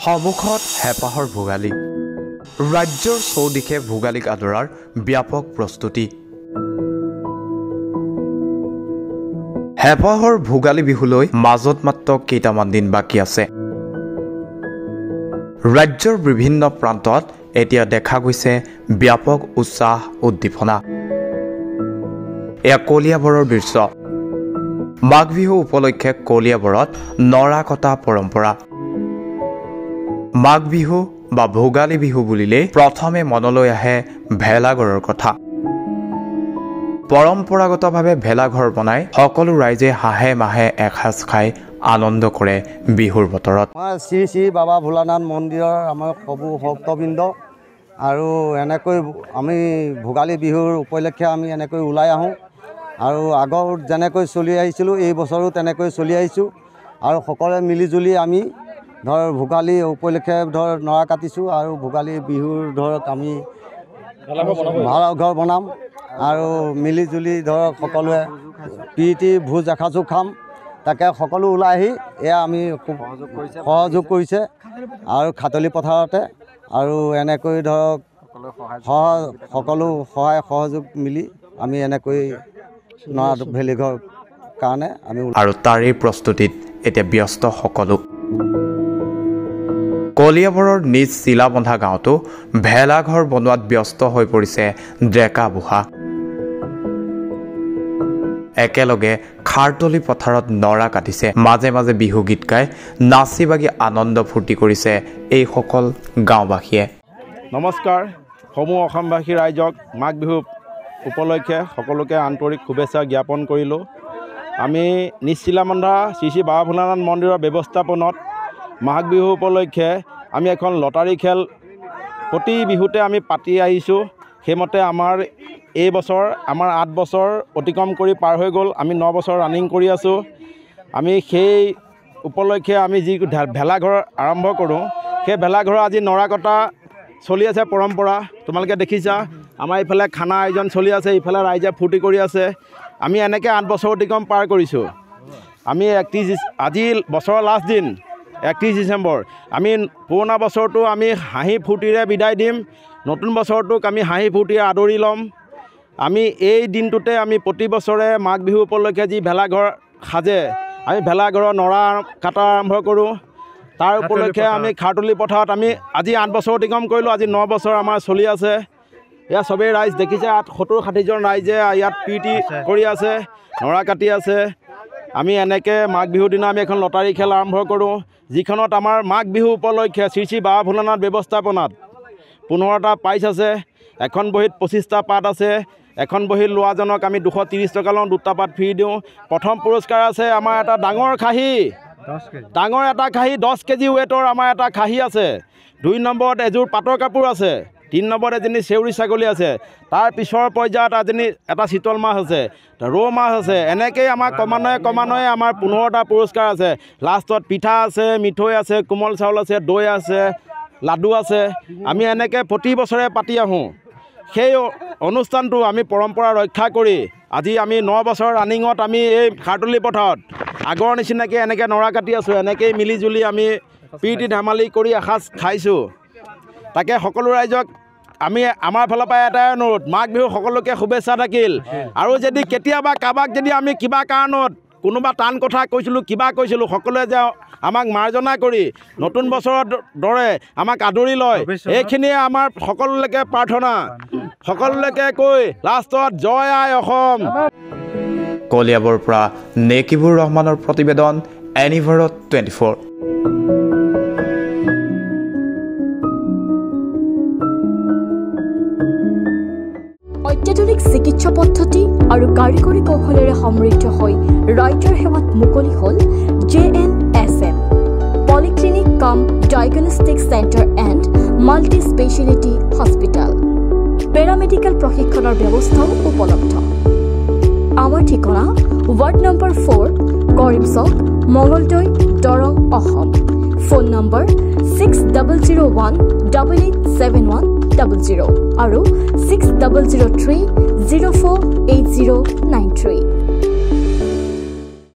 সন্মুখত হেঁপাহৰ ভোগালী ৰাজ্যৰ চৌদিশে ভোগালীক আদৰাৰ ব্যাপক প্ৰস্তুতি হেঁপাহৰ ভোগালী বিহুলৈ মাজত মাত্ৰ কেইটামান দিন বাকী আছে ৰাজ্যৰ বিভিন্ন প্ৰান্তত এতিয়া দেখা গৈছে ব্যাপক উৎসাহ উদ্দীপনা এয়া কলিয়াবৰৰ দৃশ্য মাঘ বিহু উপলক্ষে কলিয়াবৰত নৰা কটা পৰম্পৰা মাঘ বিহু বা ভোগালী বিহু বুলিলে প্ৰথমে মনলৈ আহে ভেলাঘৰৰ কথা পৰম্পৰাগতভাৱে ভেলাঘৰ বনাই সকলো ৰাইজে হাঁহে মাহে এসাঁজ খাই আনন্দ কৰে বিহুৰ বতৰত শ্ৰী শ্ৰী বাবা ভোলানাথ মন্দিৰৰ আমাৰ সবু ভক্তবৃন্দ আৰু এনেকৈ আমি ভোগালী বিহুৰ উপলক্ষে আমি এনেকৈ ওলাই আহোঁ আৰু আগৰ যেনেকৈ চলি আহিছিলোঁ এই বছৰো তেনেকৈ চলি আহিছোঁ আৰু সকলোৱে মিলিজুলি আমি ধৰ ভোগালী উপলক্ষে ধৰ নৰা কাটিছোঁ আৰু ভোগালী বিহুৰ ধৰক আমি ভেলাঘৰ বনাম আৰু মিলিজুলি ধৰক সকলোৱে প্ৰীতি ভোজ এসাঁজো খাম তাকে সকলো ওলাই আহি এয়া আমি খুব সহযোগ কৰিছে আৰু খাতলি পথাৰতে আৰু এনেকৈ ধৰক সকলো সহায় সহযোগ মিলি আমি এনেকৈ নৰা ভেলাঘৰ কাৰণে আমি আৰু তাৰে প্ৰস্তুতিত এতিয়া ব্যস্ত সকলো কলিয়াবৰৰ নিজ চিলাবন্ধা গাঁৱতো ভেলাঘৰ বনোৱাত ব্যস্ত হৈ পৰিছে ডেকা বুঢ়া একেলগে খাৰতলি পথাৰত নৰা কাটিছে মাজে মাজে বিহু গীত গাই নাচি বাগি আনন্দ ফূৰ্তি কৰিছে এইসকল গাঁওবাসীয়ে নমস্কাৰ সমূহ অসমবাসী ৰাইজক মাঘ বিহু উপলক্ষে সকলোকে আন্তৰিক শুভেচ্ছা জ্ঞাপন কৰিলোঁ আমি নিজ চিলাবন্ধা শ্ৰী শ্ৰী বাবা ভোলানাথ মন্দিৰৰ ব্যৱস্থাপনাত মাঘ বিহু উপলক্ষে আমি এখন লটাৰী খেল প্ৰতি বিহুতে আমি পাতি আহিছোঁ সেইমতে আমাৰ এই বছৰ আমাৰ 8 বছৰ অতিক্ৰম কৰি পাৰ হৈ গ'ল আমি 9 বছৰ ৰানিং কৰি আছোঁ আমি সেই উপলক্ষে আমি যি ভেলাঘৰ আৰম্ভ কৰোঁ সেই ভেলাঘৰৰ আজি নৰা কটা চলি আছে পৰম্পৰা তোমালোকে দেখিছা আমাৰ ইফালে খানা আয়োজন চলি আছে ইফালে ৰাইজে ফূৰ্তি কৰি আছে আমি এনেকৈ 8 বছৰ অতিক্ৰম পাৰ কৰিছোঁ আমি 31 আজি বছৰৰ লাষ্ট দিন 31 ডিচেম্বৰ আমি পুৰণা বছৰটো আমি হাঁহি ফূৰ্তিৰে বিদায় দিম নতুন বছৰটোক আমি হাঁহি ফূৰ্তিৰে আদৰি ল'ম আমি এই দিনটোতে আমি প্ৰতি বছৰে মাঘ বিহু উপলক্ষে যি ভেলাঘৰ সাজে আমি ভেলাঘৰৰ নৰা কাটা আৰম্ভ কৰোঁ তাৰ উপলক্ষে আমি খাৰতলি পথাৰত আমি আজি 8 বছৰ অতিক্ৰম কৰিলোঁ আজি 9 বছৰ আমাৰ চলি আছে ইয়াত চবেই ৰাইজ দেখিছে 70-60জন ৰাইজে ইয়াত প্ৰীতি কৰি আছে নৰা কাটি আছে আমি এনেকৈ মাঘ বিহুৰ দিনা আমি এখন লটাৰী খেল আৰম্ভ কৰোঁ যিখনত আমাৰ মাঘ বিহু উপলক্ষে শ্ৰী শ্ৰী বাবা ভোলানাথ ব্যৱস্থাপনাত 15টা প্ৰাইজ আছে এখন বহীত 25টা পাত আছে এখন বহীত লোৱাজনক আমি 230 টকা লওঁ 2টা পাত ফ্ৰী দিওঁ প্ৰথম পুৰস্কাৰ আছে আমাৰ এটা ডাঙৰ খাহী ডাঙৰ এটা খাহী 10 কেজি ৱেটৰ আমাৰ এটা খাহী আছে 2 নম্বৰত এযোৰ পাটৰ কাপোৰ আছে 3 নম্বৰত এজনী চেউৰী ছাগলী আছে তাৰ পিছৰ পৰ্যায়ত এটা চিতল মাছ আছে ৰৌ মাছ আছে এনেকৈয়ে আমাৰ ক্ৰমান্বয়ে আমাৰ 15টা পুৰস্কাৰ আছে লাষ্টত পিঠা আছে মিঠৈ আছে কোমল চাউল আছে দৈ আছে লাডু আছে আমি এনেকৈ প্ৰতি বছৰে পাতি আহোঁ সেই অনুষ্ঠানটো আমি পৰম্পৰা ৰক্ষা কৰি আজি আমি 9 বছৰ ৰানিঙত আমি এই খাৰতলি পথাৰত আগৰ নিচিনাকৈ এনেকৈ নৰা কাটি আছোঁ এনেকৈয়ে মিলিজুলি আমি প্ৰীতি ধেমালি কৰি এসাঁজ খাইছোঁ তাকে সকলো ৰাইজক আমি আমাৰ ফালৰ পৰা এটাই অনুৰোধ মাঘ বিহু সকলোকে শুভেচ্ছা থাকিল আৰু যদি কেতিয়াবা কাৰোবাক যদি আমি কিবা কাৰণত কোনোবা টান কথা কৈছিলোঁ কিবা কৈছিলোঁ সকলোৱে যে আমাক মাৰ্জনা কৰি নতুন বছৰৰ দৰে আমাক আদৰি লয় এইখিনিয়ে আমাৰ সকলোলৈকে প্ৰাৰ্থনা সকলোলৈকে কৈ লাষ্টত জয় আই অসম কলিয়াবৰ পৰা নেকিবুৰ ৰহমানৰ প্ৰতিবেদন এনিভাৰত 24 অত্যাধুনিক চিকিৎসা পদ্ধতি আৰু কাৰিকৰী কৌশলেৰে সমৃদ্ধ হৈ ৰাইজৰ সেৱাত মুকলি হ'ল JNSM পলিক্লিনিক কাম diagnostic centre and multi speciality hospital paramedical প্ৰশিক্ষণৰ ব্যৱস্থাও উপলব্ধ আমাৰ ঠিকনা ৱাৰ্ড নম্বৰ 4 কৰিম চক মঙলদৈ দৰং অসম ফোন নম্বৰ 6001887100 আৰু 6003048093